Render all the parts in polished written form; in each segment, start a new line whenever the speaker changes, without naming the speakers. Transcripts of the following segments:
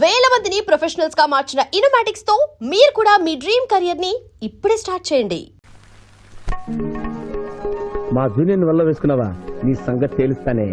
వేల మందిని ప్రొఫెషనల్స్ గా మార్చిన ఇనోమాటిక్స్ తో మీరు కూడా మీ డ్రీమ్ కెరియర్ ని ఇప్పుడే స్టార్ట్ చేయండి.
మా జూనియర్ వల్ల వేసుకున్నావా? నీ సంగతి తేలుస్తానే.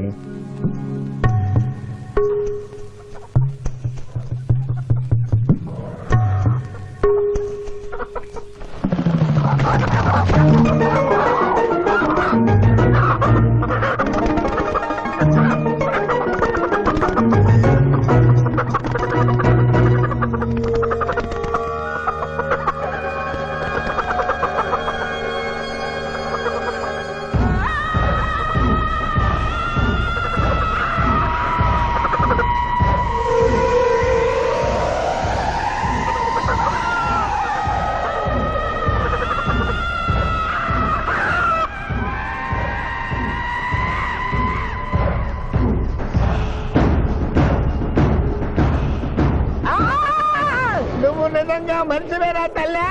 నిజంగా మనిషివేనా తల్లి?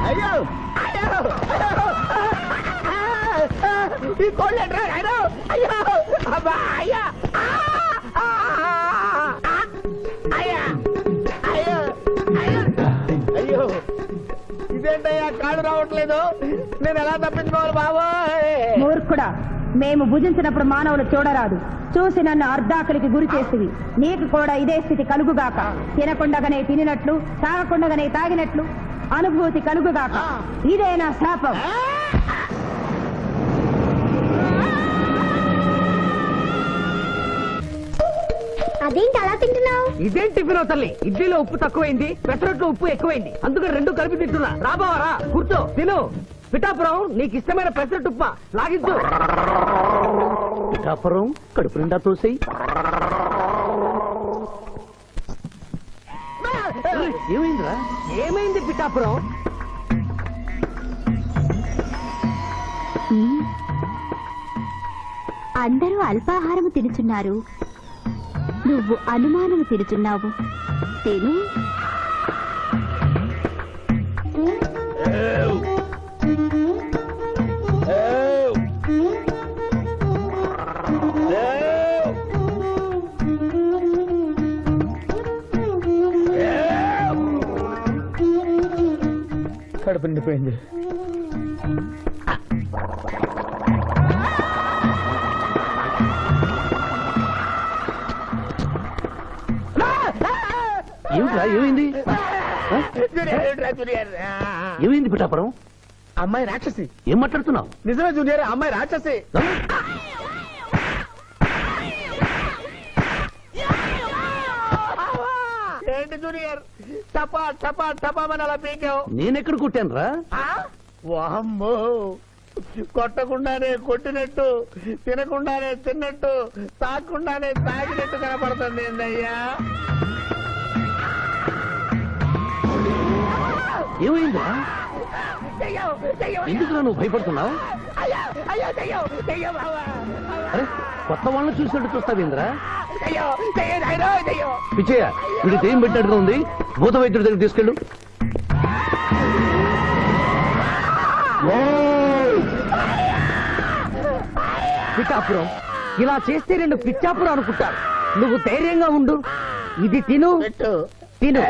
అయ్యో అయ్యో ఈ కోళ్ళు అయ్యో అయ్యో అబ్బా అయ్యా అయ్యా అయ్యో అయ్యో ఇదేంటయ్యా కాళ్ళు రావట్లేదు, నేను ఎలా తప్పించుకోవాలి బాబోయ్?
మూర్ఖుడా, మేము భుజించినప్పుడు మానవులు చూడరాదు, చూసి నన్ను అర్ధాకలికి గురి చేసివి. నీకు కూడా ఇదే స్థితి కలుగుగాక. తినకుండగానే తినినట్లు, తాగకుండగానే తాగినట్లు అనుభూతి కలుగుగాక. ఇదే నా శాపం.
అదేంటి అలా తింటున్నావు?
ఇదేం టిఫిన్ తల్లి? ఇడ్లీలో ఉప్పు తక్కువైంది, పెసరట్లో ఉప్పు ఎక్కువైంది, అందుకని రెండు కలిపి తింటున్నా. రాబావరా, కూర్చో తిను. పిఠాపురం, నీకు ఇష్టమైన పెసరట్టు ఉప్మా లాగించు. పిఠాపురం కడుపు నిండా తోసేయి. ఏమైందిరా? ఏమైంది పిఠాపురం?
అందరూ అల్పాహారము తినుచున్నారు, నువ్వు అనుమానము తినుచున్నావు. తిను.
కడుపు నిండిపోయింది.
ఏమిట్రా ఏమైంది? ఏమైంది పిఠాపురం?
అమ్మాయి రాక్షసి.
ఏం మాట్లాడుతున్నావు?
నిజమే జూనియర్, అమ్మాయి రాక్షసి.
ఏంటి జూనియర్, టపా టపా టపామని అలా పీకావు?
నేనెక్కడ కొట్టాను రా?
వామ్మో, కొట్టకుండానే కొట్టినట్టు, తినకుండానే తిన్నట్టు, తాగకుండానే తాగినట్టు కనపడుతుంది ఏందయ్యా?
ఏమైందా? ఎందుకు నువ్వు భయపడుతున్నావు? అరే, కొత్త వాళ్ళని చూసినట్టు చూస్తావేంద్రా? పిచ్చయ్య, వీడి దెయ్యం పెట్టినట్టుగా ఉంది, భూత వైద్యుడి దగ్గర తీసుకెళ్ళు.
పిఠాపురం, ఇలా చేస్తే రెండు పిచ్చాపురం అనుకుంటారు. నువ్వు ధైర్యంగా ఉండు, ఇది తిను తిను.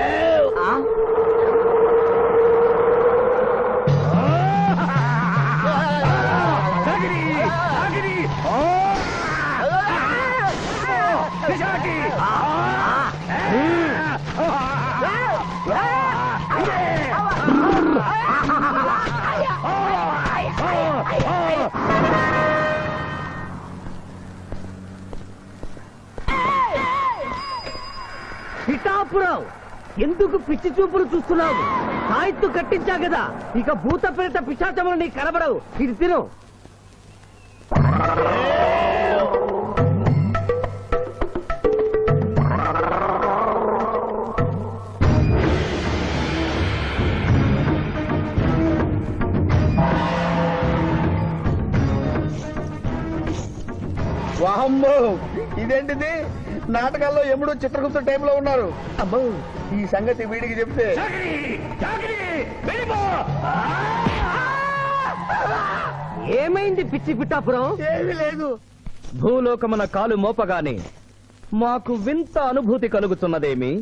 పిఠాపురం, ఎందుకు పిచ్చి చూపులు చూస్తున్నావు? సాయిత్తు కట్టించా కదా, ఇక భూత ప్రేత పిశాచములు నీకు కనబడవు. ఇది తిను.
వామ్మో, ఇదేంటిది? నాటకాల్లో ఎముడు చిత్రగుప్త టైంలో ఉన్నారు. అమ్మో, ఈ సంగతి వీడికి చెప్తే
ఏమైంది పిచ్చి పిఠాపురం?
ఏమీ లేదు.
భూలోకమున కాలు మోపగానే మాకు వింత అనుభూతి కలుగుతున్నదేమి?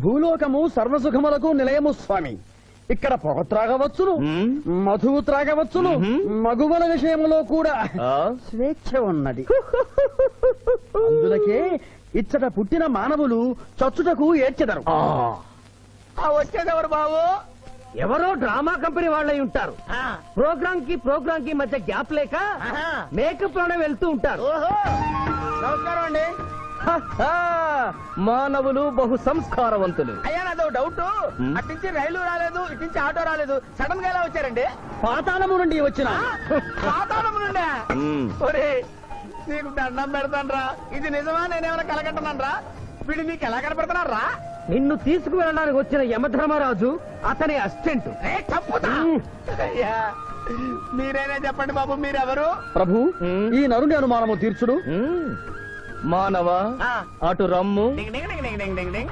భూలోకము సర్వసుఖములకు నిలయము స్వామి. ఇక్కడ పొగ త్రాగవచ్చును, మధువు త్రాగవచ్చును, మగువల విషయంలో కూడా స్వేచ్ఛ ఉన్నది. అందులకే ఇచ్చట పుట్టిన మానవులు చచ్చుటకు ఏడ్చెదరు. వచ్చేదెవరు బాబు?
ఎవరో డ్రామా కంపెనీ వాళ్ళై ఉంటారు. ప్రోగ్రామ్ కి మధ్య గ్యాప్ లేక మేకప్ లోనే వెళ్తూ ఉంటారు.
నమస్కారం అండి.
మానవులు బహు సంస్కారవంతులు.
అయ్యా నాదో డౌట్. అట్నుంచి రైలు రాలేదు, ఇట్నుంచి ఆటో రాలేదు, సడన్ గా ఎలా వచ్చారండి? పాతాళము నుండి వచ్చిన. పాతాళము నుండి? ఒరే నీకు దండం పెడతానరా, ఇది నిజమా నేనేమైనా కలగంటున్నానరా? వీడు నీకు ఎలా కనపడుతున్నారా?
నిన్ను తీసుకువెళ్ళడానికి వచ్చిన యమధర్మరాజు అతని అసిస్టెంట్.
అయ్యా మీరైనా చెప్పండి బాబు, మీరెవరు?
ప్రభు,
ఈ నరుని అనుమానము తీర్చుడు.
మానవ అటు రమ్ము,
డింగ్ డింగ్ డింగ్ డింగ్ డింగ్ డింగ్.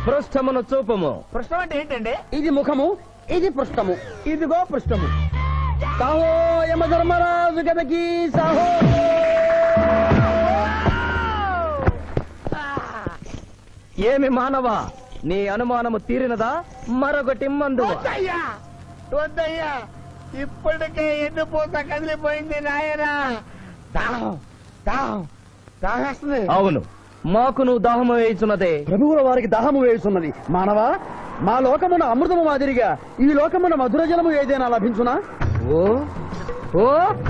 పృష్ఠమును చూపము.
పృష్ఠం అంటే ఏంటండి? ఇది ముఖము, ఇది పృష్ఠము, ఇదిగో పృష్ఠము. సాహో యమధర్మరాజు గదకి సాహో.
ఏమి మానవ, నీ అనుమానము తీరినదా? మరొకటి మందు.
వద్దయ్యా, వద్దయ్యా, ఇప్పటికే ఎండిపోత కదిలిపోయింది నాయనా. దాహం దాహం దాహేస్తుంది.
అవును, మాకును దాహము వేయుచున్నదే.
ప్రభువుల వారికి దాహము వేస్తున్నది. మానవ, మా లోకమున అమృతము మాదిరిగా ఈ లోకమున మధుర జలము ఏదైనా లభించునా?
ఓ ఓ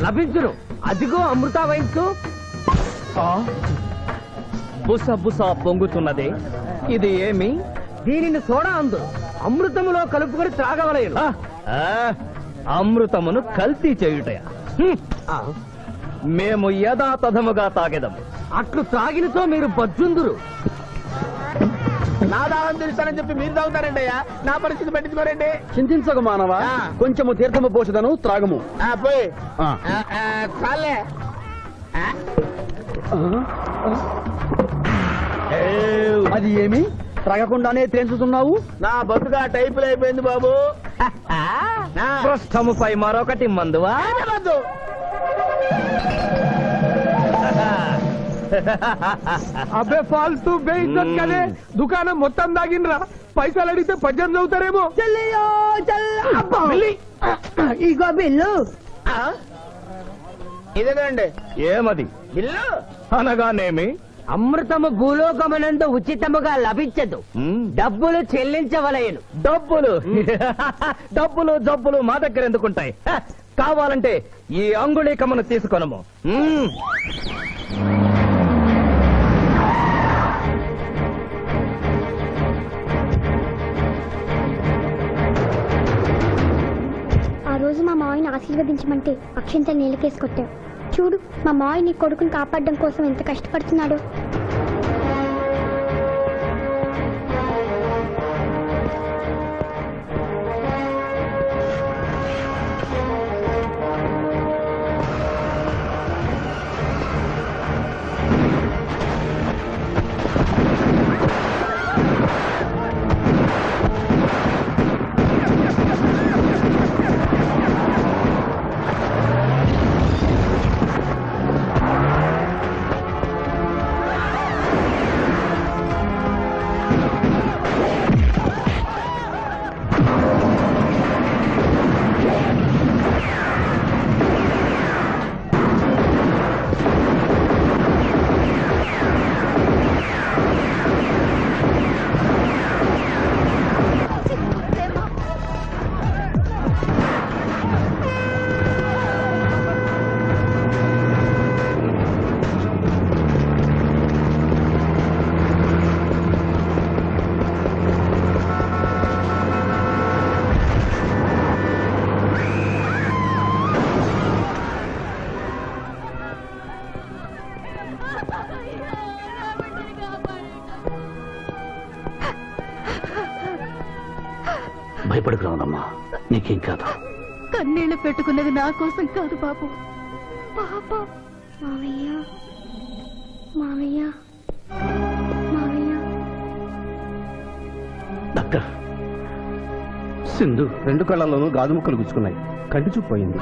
లభించును. అదిగో అమృత వయస్సు.
బుస బుస పొంగుతున్నదే, ఇది ఏమి?
దీనిని సోడా అందు అమృతములో కలుపుకొని త్రాగవలయను.
అమృతమును కల్తీ చేయుటయా? మేము యథాతథముగా తాగెదము.
అట్లు త్రాగినతో మీరు బజ్జుందురు.
నా దాహం తెలుస్తానని చెప్పి మీరు తాగుతారండి అయ్యా, నా పరిస్థితి పట్టించుకోరండి. చింతించకు మానవ, కొంచెము తీర్థము పోషదను త్రాగము. పోయి చాలే. అది ఏమి త్రాగకుండానే తేల్చుతున్నావు? నా బతుగా టైపులు అయిపోయింది బాబు.
పృష్ఠముపై మరొకటి మందువా?
అబ్బే ఫాల్తూ బేయిజ్జత్ కదే, దుకాణం మొత్తం దాగినరా. పైసలు అడిగితే పద్యం చదువుతారేమో.
ఇగో బిల్లు.
ఇదేనండి
ఏమది?
బిల్లు
అనగానేమి?
అమృతము భూలోకమునందు ఉచితముగా లభించదు, డబ్బులు చెల్లించవలయను.
డబ్బులు డబ్బులు జబ్బులు మా దగ్గర ఎందుకుంటాయి? కావాలంటే ఈ అంగుళీకమును తీసుకొనము.
ఆ రోజు మా మావయ్యని ఆశీర్వదించమంటే అక్షంతలు నీళ్ళకేసి కొట్టావు. చూడు, మా మావయ్య నీ కొడుకుని కాపాడడం కోసం ఎంత కష్టపడుతున్నాడు.
భయపడకు రావణమ్మా, నీకేం కాదు.
కన్నీళ్లు పెట్టుకున్నది నా కోసం కాదు బాబు, పాప.
మావయ్య మావయ్య మావయ్య.
డాక్టర్, సింధు
రెండు కళ్ళల్లోనూ గాజు ముక్కలు గుచ్చుకున్నాయి.
కంటి చూపు పోయింది.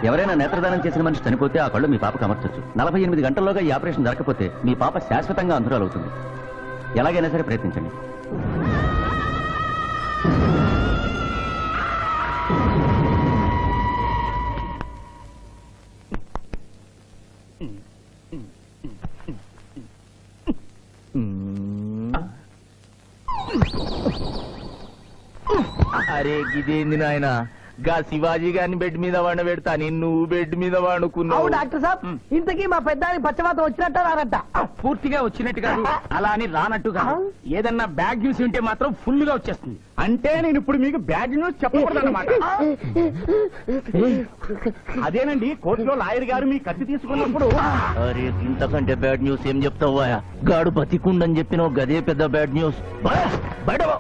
ఎవరైనా నేత్రదానం చేసిన మనిషి చనిపోతే ఆ కళ్ళు మీ పాపకు అమర్చొచ్చు. 48 గంటల్లోగా ఈ ఆపరేషన్ జరగకపోతే మీ పాప శాశ్వతంగా అంధురాలవుతుంది. ఎలాగైనా సరే ప్రయత్నించండి.
అరే గిదేంది నాయన, గా శివాజీ గారిని బెడ్ మీద వండబెడతా, నువ్వు బెడ్ మీద వండుకున్నావు.
డాక్టర్ సాబ్, ఇంతకీ మా పెద్దానికి పచ్చవాతం వచ్చినట్ట రానట్ట?
పూర్తిగా వచ్చినట్టు కాదు, అలా అని రానట్టు కాదు. ఏదన్నా బ్యాడ్ న్యూస్ ఉంటే మాత్రం ఫుల్ గా వచ్చేస్తుంది. అంటే నేను ఇప్పుడు మీకు బ్యాడ్ న్యూస్ చెప్పకూడదు అన్నమాట. అదేనండి, కోర్టులో లాయర్ గారు మీ కత్తి తీసుకున్నప్పుడు.
అరే ఇంతకంటే బ్యాడ్ న్యూస్ ఏం చెప్తావా? గాడు బతికుండని చెప్పిన గదే పెద్ద బ్యాడ్ న్యూస్. బయట పో.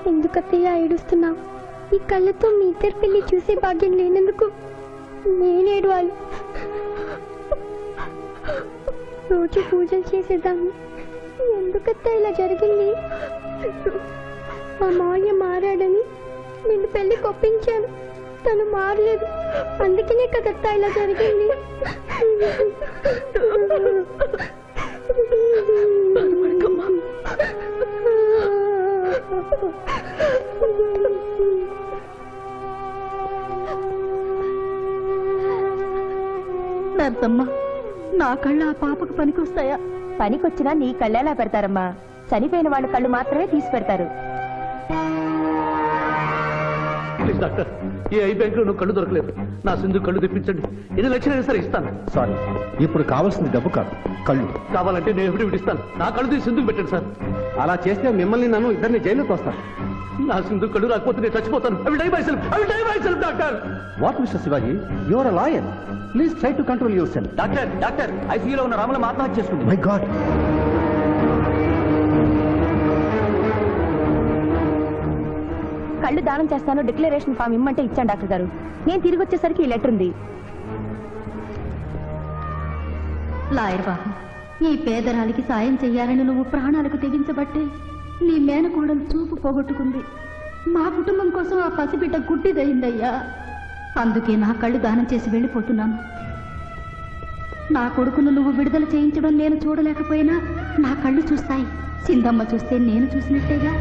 ఎందుకత్తయ్య ఏడుస్తున్నావు? ఈ కళ్ళతో మీ ఇద్దరి పెళ్లి చూసే భాగ్యం లేనందుకు నేనేడవాలి. రోజు పూజలు చేసేదాన్ని. ఎందుకత్తయ్య ఇలా జరిగింది? మా మావయ్య మారాడని నిన్ను పెళ్లి కొప్పించాను. తను మారలేదు, అందుకనే కదత్తా ఇలా జరిగింది.
నర్సమ్మ, నా కళ్ళు ఆ పాపకు పనికొస్తాయా? పనికొచ్చినా నీ కళ్ళెలా పెడతారమ్మా? చనిపోయిన వాళ్ళ కళ్ళు మాత్రమే తీసి పెడతారు.
ప్లీజ్ డాక్టర్, ఈ ఐ బ్యాంక్ లో నువ్వు కళ్ళు దొరకలేదు. నా సింధు కళ్ళు తెప్పించండి. 8 లక్షలైనా సరే ఇస్తాను.
సారీ, ఇప్పుడు కావాల్సింది డబ్బు కాదు, కళ్ళు.
కావాలంటే నేను ఎప్పుడు ఇస్తాను. నా కళ్ళు తీసి సింధుకు పెట్టండి సార్.
అలా చేస్తే మిమ్మల్ని నన్ను ఇద్దరిని జైలుకి వస్తాను.
నా సింధు కళ్ళు రాకపోతే నేను చచ్చిపోతాను. అవి die myself doctor.
What mister Shivaji, you are a lawyer. Please try to control yourself.
Doctor ఐసీయూలో ఉన్న రాముల ఆత్మహత్య చేసుకుంది.
My god.
కళ్ళు దానం చేస్తాను డిక్లరేషన్ ఫామ్ ఇమ్మంటే ఇచ్చాను డాక్టర్ గారు. నేను తిరిగి వచ్చేసరికి ఈ లెటర్ ఉంది.
లాయర్ బాబు, ఈ పేదరాలికి సాయం చెయ్యాలని నువ్వు ప్రాణాలకు తెగించబట్టే నీ మేనకోడలు చూపు పోగొట్టుకుంది. మా కుటుంబం కోసం ఆ పసిబిడ్డ గుడ్డిదయిందయ్యా. అందుకే నా కళ్ళు దానం చేసి వెళ్ళిపోతున్నాను. నా కొడుకును నువ్వు విడుదల చేయించడం నేను చూడలేకపోయినా నా కళ్ళు చూస్తాయి. సింధమ్మ చూస్తే నేను చూసినట్టేగా.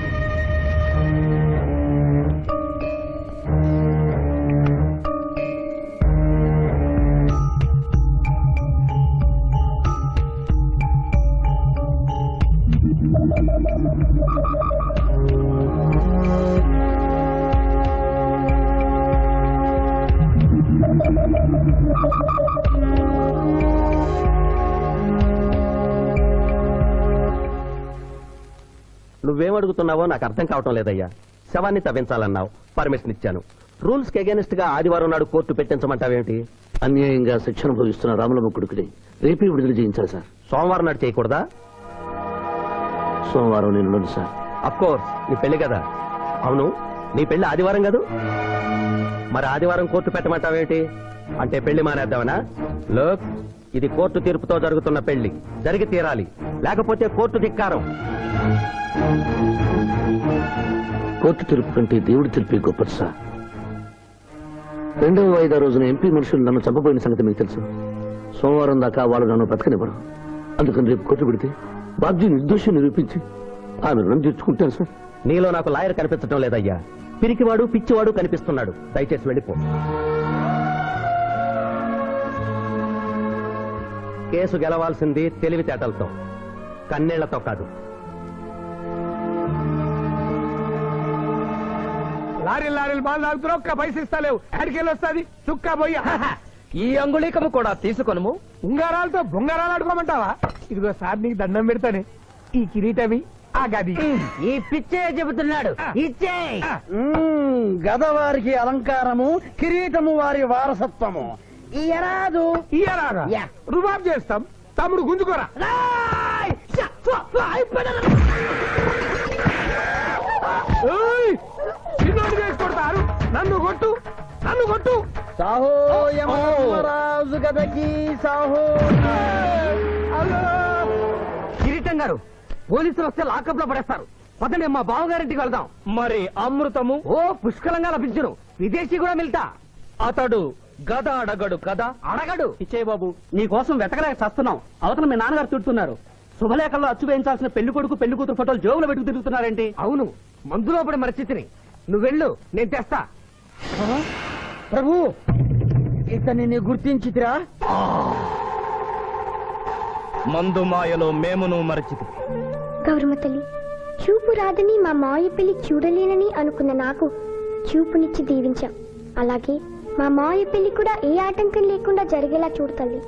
నువ్వేం అడుగుతున్నావో నాకు అర్థం కావటం లేదయ్యా. శవాన్ని తవ్వించాలన్నావు, పర్మిషన్ ఇచ్చాను. రూల్స్ కి అగేనిస్ట్ గా ఆదివారం నాడు కోర్టు పెట్టించమంటావేంటి?
అన్యాయంగా శిక్ష అనుభవిస్తున్న రాములమ్మ కొడుకుని రేపే విడుదల చేయించాలి సార్.
సోమవారం నాడు చేయకూడదా?
సోమవారం నేను ఉండను సార్.
అఫ్ కోర్స్, నీ పెళ్లి కదా. అవును, నీ పెళ్లి ఆదివారం కాదు. మరి ఆదివారం కోర్టు పెట్టమంటావేంటి? అంటే పెళ్లి మానేద్దామనా? లోక్, ఇది కోర్టు తీర్పుతో జరుగుతున్న పెళ్లి, జరిగి తీరాలి, లేకపోతే కోర్టు ధిక్కారం.
కోర్టు తీర్పు కంటే దేవుడి తీర్పే గొప్పది సార్. 2వ వాయిదా రోజున ఎంపీ మనుషులు నన్ను చంపబోయిన సంగతి మీకు తెలుసు. సోమవారం దాకా వాళ్ళు నన్ను బ్రతకనివ్వరు. అందుకని రేపు కోర్టు పెడితే బాధ్యత నిర్దోషం నిరూపించి ఆమె రుణం తీర్చుకుంటాను సార్.
నీలో నాకు లాయర్ కనిపించడం లేదయ్యా. పిరికివాడు పిచ్చివాడు కనిపిస్తున్నాడు. దయచేసి వెళ్ళిపో. కేసు గెలవాల్సింది తెలివితేటలతో, కన్నీళ్లతో కాదు.
లారీలు బాగా తాగుతున్నావు, ఒక్క పైసలు ఇస్తలేవు. ఎక్కడికెళ్ళి వస్తుంది చుక్క పోయి.
ఈ అంగుళీకము కూడా తీసుకొనుము.
ఉంగరాలతో బొంగరాలు ఆడుకోమంటావా? ఇదిగో సార్, నీకు దండం పెడతానే. ఈ కిరీటమి, ఆ గది.
ఈ పిచ్చే చెబుతున్నాడు. ఇచ్చే
గదవారికి అలంకారము, కిరీటము వారి వారసత్వము.
ఇయరాదు
ఇయ్యరాగా రుబాబ్ చేస్తాం. తమ్ముడు గుంజుకోరా. చిన్నోడు చేసి కొడతారు. నన్ను కొట్టు.
సాహో యమరాజు గదకి సాహో.
అల్లు
గారు పోలీసులు వస్తే లాకప్ లో పడేస్తారు. పదండి మా బావగారింటికి వెళ్దాం.
మరి అమృతము
ఓ పుష్కలంగా లభించును. విదేశీ కూడా మిల్తా.
అతడు గద అడగడు కదా.
అడగడు.
ఇచ్చే బాబు, నీ కోసం వెతకలేక చస్తున్నాం. అవతల మీ నాన్నగారు తిడుతున్నారు. శుభలేఖల్లో అచ్చు వేయించాల్సిన పెళ్లి కొడుకు పెళ్లి కూతురు ఫోటోలు జోబులో పెట్టుకు తిరుగుతున్నారేంటి?
అవును, మందులో పడి మరచితిని. నువ్వు వెళ్ళు, నేను తెస్తా.
ప్రభు, ఇతన్ని గుర్తించితిరా? మందు మాయలో మేమును మరచితి.
గౌరమ్మ తల్లి, చూపు రాదని మా మావయ్య పెళ్లి చూడలేనని అనుకున్న నాకు చూపునిచ్చి దీవించాం. అలాగే మా మావయ్య పెళ్లి కూడా ఏ ఆటంకం లేకుండా జరిగేలా చూడు తల్లి.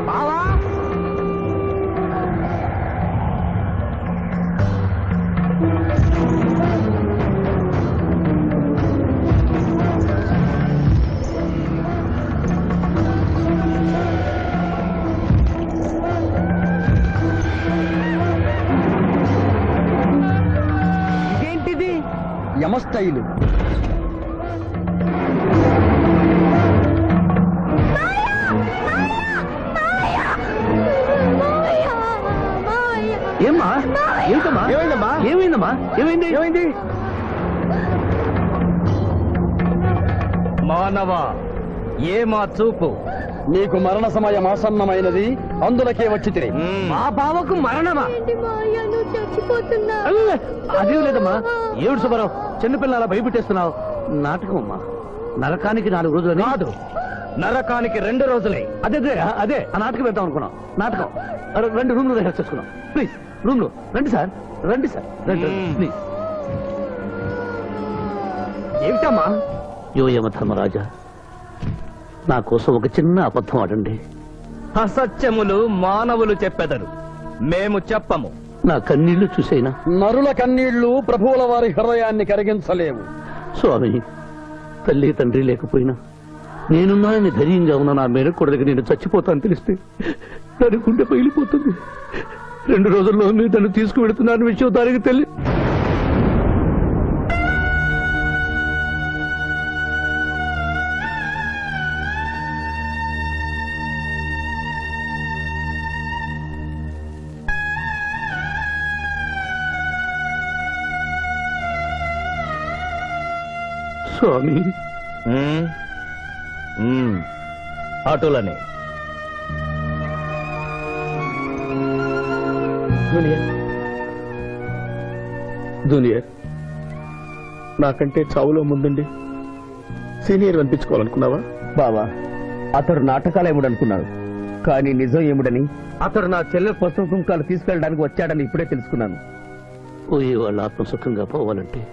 బావా, ఇదేంటిది?
యమస్థైలు.
ఏమ్మా? ఏమిటమ్మా?
ఏమైందమ్మా?
ఏమైందమ్మా? ఏమైంది?
ఏమైంది? మానవ, ఏ మా చూపు? నీకు మరణ సమయం ఆసన్నమైనది, అందులకే వచ్చి
మా బావకు మరణమా?
అదేం లేదమ్మా. ఏడు సుబ్బారావు, చిన్నపిల్లల భయపెట్టేస్తున్నావు. నాటకం అమ్మా. నరకానికి 4 రోజులు
కాదు, నరకానికి 2 రోజులే.
అదే అదే అదే ఆ నాటకం వేద్దాం అనుకున్నాం. నాటకం 2 రూమ్లు రిహార్స్ చేసుకున్నాం. ప్లీజ్ రూమ్ లో రండి సార్, రండి సార్, రండి ప్లీజ్.
ఏమిటమ్మా?
యో యమ ధర్మరాజా, నా కోసం ఒక చిన్న అబద్ధం ఆడండి.
అసత్యములు మానవులు చెప్పెదరు, మేము చెప్పము.
నా కన్నీళ్లు చూసైనా.
నరుల కన్నీళ్లు ప్రభువుల వారి హృదయాన్ని కరిగించలేవు.
స్వామి, తల్లి తండ్రి లేకపోయినా నేనున్నానని ధైర్యంగా ఉన్న నా మేనకోడలికి నేను చచ్చిపోతాను తెలిస్తే దాని గుండె పగిలిపోతుంది. 2 రోజుల్లో మీరు తను తీసుకువెడుతున్నారని విషయం దానికి తెలియదు. స్వామి,
అటులనే
జూనియర్, నాకంటే చావులో ముందుండి సీనియర్ అనిపించుకోవాలనుకున్నావా?
బావా, అతడు నాటకాలు ఏముడనుకున్నాడు, కానీ నిజం ఏముడని అతడు నా చెల్లె పసుపు కుంకాలు తీసుకెళ్ళడానికి వచ్చాడని ఇప్పుడే తెలుసుకున్నాను.
పోయే వాళ్ళు ఆత్మసుఖంగా పోవాలంటే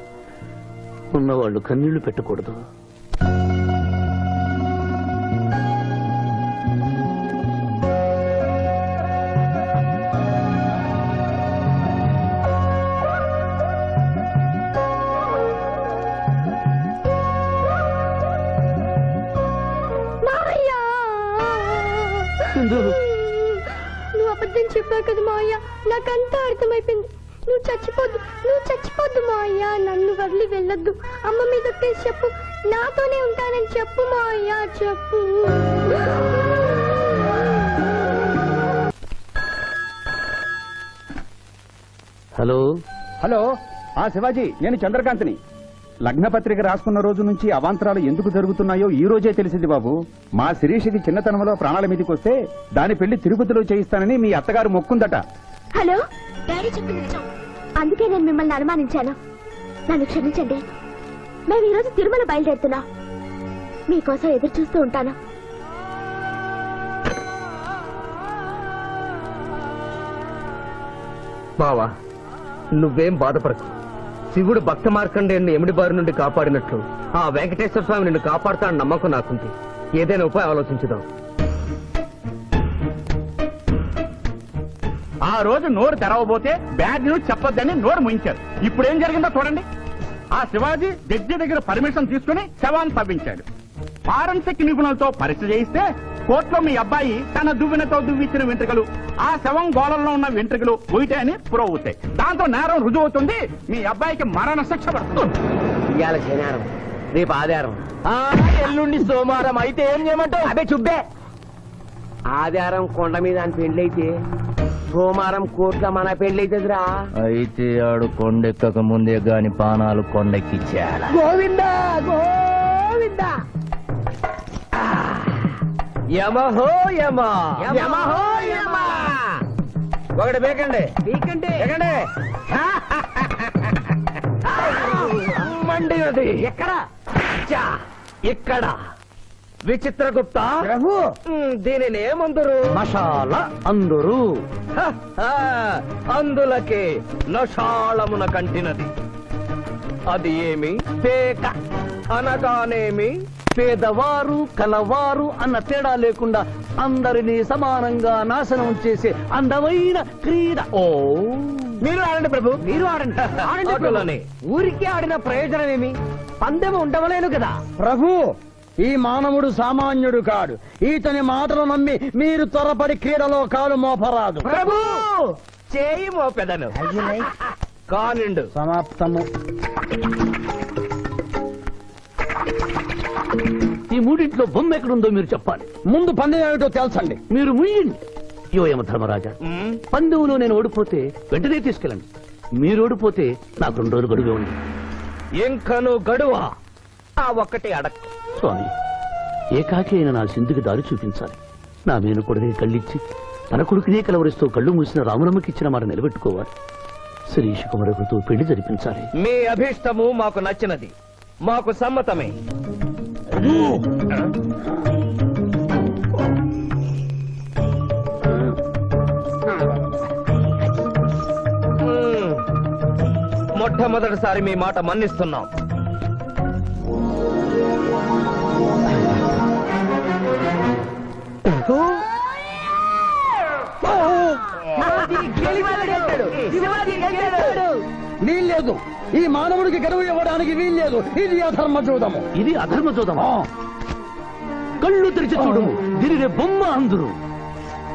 ఉన్నవాళ్ళు కన్నీళ్లు పెట్టకూడదు.
నువ్వు అబద్ధం చెప్పావు కదా మావయ్య, నాకంతా అర్థమైపోయింది. నువ్వు చచ్చిపోద్దు మావయ్య. నన్ను వదిలి వెళ్ళొద్దు. అమ్మ మీద ఒట్టేసి చెప్పు, నాతోనే ఉంటానని చెప్పు మావయ్య, చెప్పు.
హలో
హలో, శివాజీ, నేను చంద్రకాంత్ని. లగ్నపత్రిక రాసుకున్న రోజు నుంచి అవాంతరాలు ఎందుకు జరుగుతున్నాయో ఈ రోజే తెలిసింది బాబు. మా శిరీషకి చిన్నతనంలో ప్రాణాల మీదకి వస్తే దాని పెళ్లి తిరుపతిలో చేయిస్తానని మీ అత్తగారు మొక్కుందట.
హలో, డాడీ చెప్పింది నిజం. అందుకే నేను మిమ్మల్ని అనుమానించాను. నన్ను క్షమించండి. మేము ఈరోజు తిరుమల బయలుదేరుతున్నాం. మీకోసం ఎదురు చూస్తూ ఉంటాను.
బావా, నువ్వేం బాధపడకు. శివుడు భక్త మార్కండేయుని ఎమిడి బారి నుండి కాపాడినట్లు ఆ వెంకటేశ్వర స్వామి నిన్ను కాపాడుతాడని నమ్మకం నాకుంది. ఏదైనా ఉపాయం ఆలోచించుదాం.
ఆ రోజు నోరు తెరవబోతే బ్యాడ్ న్యూస్ చెప్పొద్దని నోరు ముయించారు. ఇప్పుడు ఏం జరిగిందో చూడండి. ఆ శివాజీ జడ్జి దగ్గర పర్మిషన్ తీసుకుని శవాన్ని తవ్వించాడు. ఫారెన్సిక్ నిపుణులతో పరీక్ష చేయిస్తే కోర్టులో మీ అబ్బాయి తన దువ్వెనతో దువ్విచ్చిన వెంట్రుకలు ఆ శవం గోళంలో ఉన్న వెంట్రుకలు ఒకటే అని ప్రూవ్ అవుతాయి. దాంతో నేరం రుజువు అవుతుంది. మీ అబ్బాయికి మరణ శిక్ష పడుతుంది.
ఇవాళ శనివారం, రేపు ఆదివారం,
ఎల్లుండి సోమవారం అయితే ఏం చేయమంటావు?
అదే చుబ్బే. ఆదివారం కొండ మీద అని పెళ్ళైతే సోమవారం కోట్ల మన పెళ్ళైతుందిరా.
అయితే ఆడు కొండెక్కక ముందే గాని పానాలు కొండెక్కిచ్చేయాల.
గోవిందా గోవిందా.
యమహో యమ,
యమహో యమ.
ఒకటి బేకండి
నీకంటే
ఎక్కండి. మండినది
ఎక్కడ
చా, ఇక్కడ విచిత్రగుప్త
ప్రభు
దీనిని ఏమందరు?
మషాల అందరూ
అందులకే నషాళమున కంటినది. అది ఏమి? పేక అనగానేమి?
పేదవారు కలవారు అన్న తేడా లేకుండా అందరినీ సమానంగా నాశనం చేసే అందమైన క్రీడ. ఓ
మీరు ఆడండి ప్రభు.
మీరు ఆడండి ఆడండి ప్రభు.
అటులనే.
ఊరికే ఆడిన ప్రయోజనం ఏమి? పందెం ఉండవలేను కదా.
ప్రభు ఈ మానవుడు సామాన్యుడు కాడు. ఈతని మాటలు నమ్మి మీరు త్వరపడి క్రీడలో కాలు మోపరాదు.
ప్రభు చేయి మోపెదను కానిండు.
సమాప్తము.
ఈ మూడింట్లో బొమ్మ ఎక్కడుందో మీరు చెప్పాలి.
ముందు పందెం ఏమిటో తెలుసండి.
మీరు ముయ్యండి. యోయమ ధర్మరాజా, పందెంలో నేను ఓడిపోతే వెంటనే తీసుకెళ్ళండి. మీరు ఓడిపోతే నాకు 2 రోజులు గడువే ఉంది.
ఇంకను గడువా? ఆ ఒక్కటి అడక్.
స్వామి, ఏకాకి అయిన నా సింధుకి దారి చూపించాలి. నా మేను కొడుకుని కళ్ళిచ్చి తన కొడుకునే కలవరిస్తూ కళ్ళు మూసిన రాములమ్మకి ఇచ్చిన మాట నిలబెట్టుకోవాలి. శిరీష్ కుమారుడితో పెళ్లి జరిపించాలి.
మీ అభీష్టము మాకు నచ్చినది, మాకు సమ్మతమే. మొట్టమొదటిసారి మీ మాట మన్నిస్తున్నాం.
వీల్లేదు. ఈ మానవుడికి గడువు ఇవ్వడానికి వీల్లేదు. ఇది అధర్మ చూడము.
ఇది అధర్మ చూదమా? కళ్ళు తెరిచి చూడము, దీనిని బొమ్మ అందురు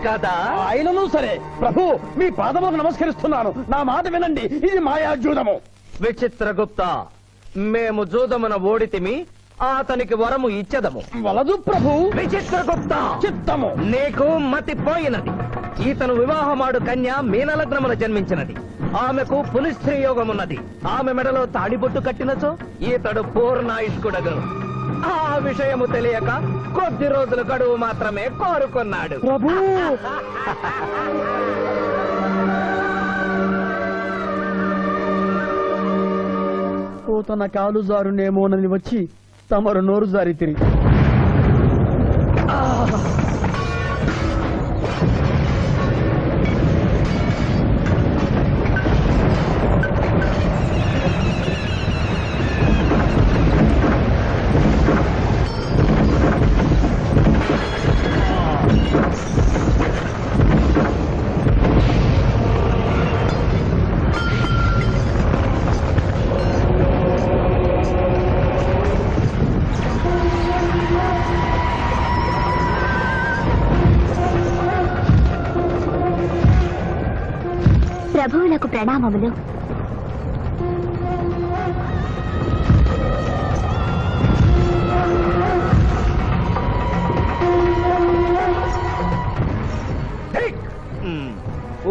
కదా.
అయినను సరే ప్రభు, మీ పాదములకు నమస్కరిస్తున్నాను. నా మాట వినండి. ఇది మాయాజూదము.
విచిత్రగుప్త, మేము జూదమున ఓడితిమి, అతనికి వరము ఇచ్చదము.
వలదు ప్రభు.
విచిత్రగుప్త,
చిత్తము.
నీకు మతి పోయినది. ఈతను వివాహమాడు కన్య మీనలగ్నమున జన్మించినది. ఆమెకు పునిస్త్రీ యోగమున్నది. ఆమె మెడలో తాడిబొట్టు కట్టినచో ఈతడు పూర్ణాయుష్కుడగను. ఆ విషయము తెలియక కొద్ది రోజుల గడువు మాత్రమే కోరుకున్నాడు.
ప్రభు ఓ తన కాలు జారునేమోనని వచ్చి తమరు నోరు జారి తిరిగి
ప్రభువులకు ప్రణామములు.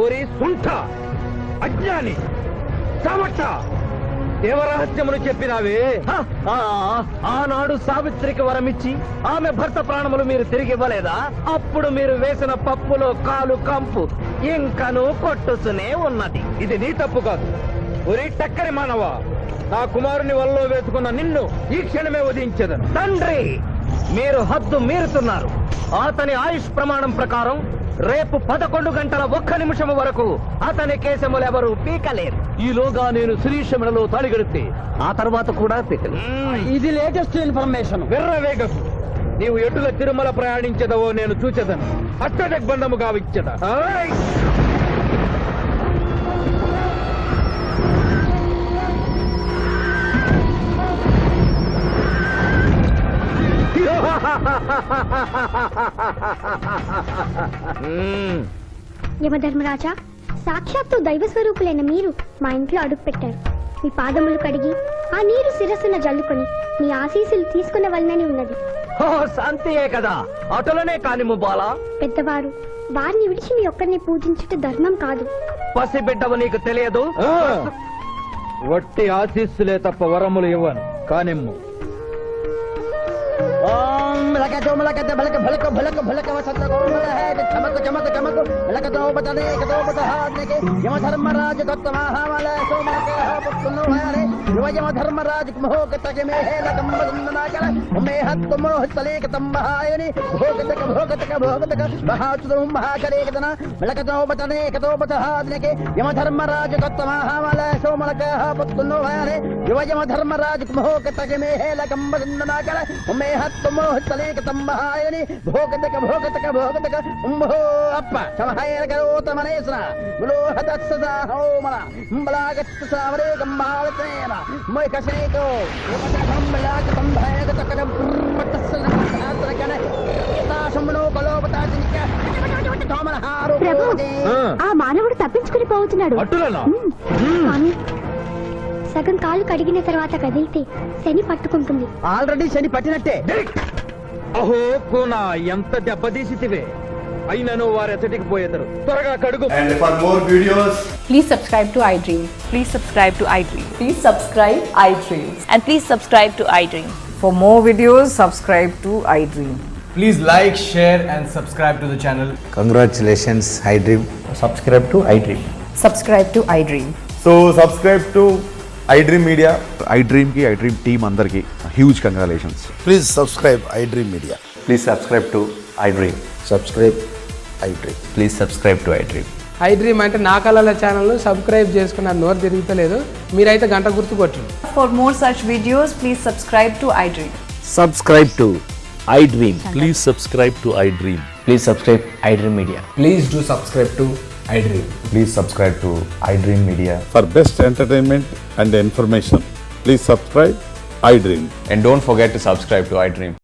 ఊరి సుంఠ, అజ్ఞాని, చమట, దేవరహస్యమును చెప్పినావే. ఆనాడు సావిత్రికి వరమిచ్చి ఆమె భర్త ప్రాణములు మీరు తిరిగి ఇవ్వలేదా? అప్పుడు మీరు వేసిన పప్పులో కాలు కంపు ఇంకను కొట్టుసునే ఉన్నది. ఇది నీ తప్పు కాదు. ఒరి టక్కరి మానవ, నా కుమారుని వల్ల వేసుకున్న నిన్ను ఈ క్షణమే వధించదను. తండ్రి, మీరు హద్దు మీరుతున్నారు. అతని ఆయుష్ ప్రమాణం ప్రకారం రేపు 11 గంటల 1 నిమిషం వరకు అతని కేశములెవరూ పీకలేరు.
ఈలోగా నేను శిరీష మెడలో తాళి గడితే ఆ తర్వాత కూడా పీకలే.
ఇది లేటెస్ట్ ఇన్ఫర్మేషన్.
విర్రవేగకు. నీవు ఎటుల తిరుమల ప్రయాణించదవో నేను చూచెదను. అష్టదిగ్బంధము గావిచ్చద.
యమధర్మరాజా, సాక్షాత్తు దైవ స్వరూపులైన మీరు మా ఇంట్లో అడుగు పెట్టారు. మీ పాదములు కడిగి ఆ నీరు శిరస్సున జల్లుకొని మీ ఆశీస్సులు తీసుకునే వలనని ఉన్నది.
ఓ శాంతియే కదా, అటులనే కానిము బాలా.
పెద్దవారు, వారిని విడిచి మీ ఒక్కరిని పూజించుట ధర్మం కాదు.
పసిబిడ్డవు నీకు తెలియదు.
వట్టి ఆశీస్సులే తప్ప వరములు ఇవ్వను కానిమ్ము. ఓం లకతో మలకత బలక భలక భలక భలక వసత గోమల హే చమక చమక చమక లకతో బతనే కతో బతహాద్నకే యమధర్మరాజ దత్తమహావల సోమలక పుత్తును హరే యమధర్మరాజ మోహకతక మే హే లకం బదనాకల మే హత్త మోహతలేక తంబహాయని భోగతక భోగతక భోగతక మహాచుదు మహాకరేకతన లకతో బతనే కతో బతహాద్నకే యమధర్మరాజ దత్తమహావల సోమలక పుత్తును హరే యమధర్మరాజ మోహకతక మే హే లకం బదనాకల మే మోహతలేక తంబహాయని భోగతక భోగతక భోగతక ఉంభో అప్ప సమహాయన కరోతమనేశ్వర ములోహత సదా హోమల అంబలాగత్త సావరే గంబాలతేన మొయకసేకో యమధర్మరాజ తంభాయగతక
ప్రభు, ఆ మానవుడు తప్పించుకుని పోతున్నాడు. స్వామి, సగం కాళ్ళు కడిగిన తర్వాత కదిలితే శని పట్టుకుంటుంది.
ఆల్రెడీ శని పట్టినట్టే. అహో కూనా, ఎంత దెబ్బతీసితివే. అయినను వారెచ్చటికి పోయేదరు. త్వరగా కడుగు.
And for more videos,
Please subscribe to iDream.
Please subscribe to iDream.
Please subscribe iDream.
And please subscribe to iDream. For more videos, subscribe to iDream.
please like, share and subscribe to the channel.
Congratulations, iDream.
Subscribe to iDream.
Subscribe to iDream.
So subscribe to iDream Media.
iDream కి iDream team అందరికి huge congratulations.
Please subscribe iDream Media.
Please subscribe to iDream.
Subscribe iDream.
Please subscribe to iDream.
iDream అంటే నా కళల channel subscribe చేసుకున్న నోరు తిరుగుతలేదు. మీరైతే గంట గుర్తు కొట్టండి.
For more such videos, please subscribe to iDream.
Subscribe to iDream.
Please subscribe to iDream.
Please subscribe iDream Media.
Please do subscribe to iDream.
Please subscribe to iDream Media.
For best entertainment and information, please subscribe iDream.
And don't forget to subscribe to iDream.